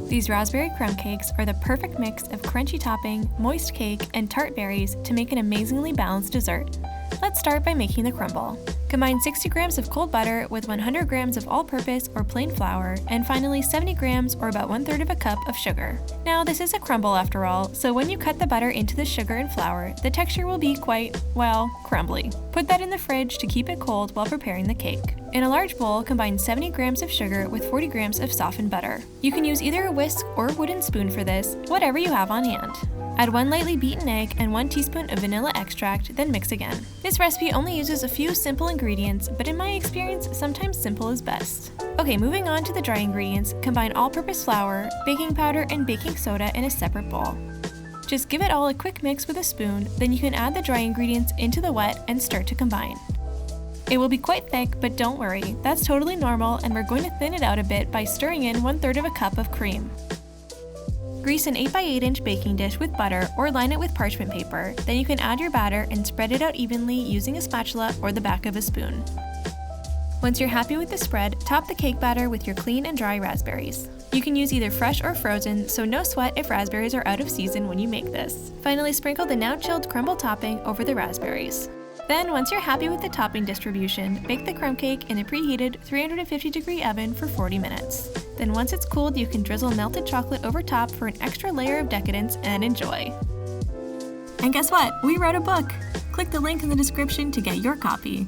These raspberry crumb cakes are the perfect mix of crunchy topping, moist cake, and tart berries to make an amazingly balanced dessert. Let's start by making the crumble. Combine 60 grams of cold butter with 100 grams of all-purpose or plain flour, and finally 70 grams or about 1/3 of a cup of sugar. Now this is a crumble after all, so when you cut the butter into the sugar and flour, the texture will be quite, well, crumbly. Put that in the fridge to keep it cold while preparing the cake. In a large bowl, combine 70 grams of sugar with 40 grams of softened butter. You can use either a whisk or a wooden spoon for this, whatever you have on hand. Add 1 lightly beaten egg and 1 teaspoon of vanilla extract, then mix again. This recipe only uses a few simple ingredients, but in my experience, sometimes simple is best. Okay, moving on to the dry ingredients, combine all-purpose flour, baking powder, and baking soda in a separate bowl. Just give it all a quick mix with a spoon, then you can add the dry ingredients into the wet and start to combine. It will be quite thick, but don't worry, that's totally normal, and we're going to thin it out a bit by stirring in 1/3 of a cup of cream. Grease an 8x8 inch baking dish with butter or line it with parchment paper, then you can add your batter and spread it out evenly using a spatula or the back of a spoon. Once you're happy with the spread, top the cake batter with your clean and dry raspberries. You can use either fresh or frozen, so no sweat if raspberries are out of season when you make this. Finally, sprinkle the now chilled crumble topping over the raspberries. Then, once you're happy with the topping distribution, bake the crumb cake in a preheated 350-degree oven for 40 minutes. Then once it's cooled, you can drizzle melted chocolate over top for an extra layer of decadence and enjoy. And guess what? We wrote a book! Click the link in the description to get your copy.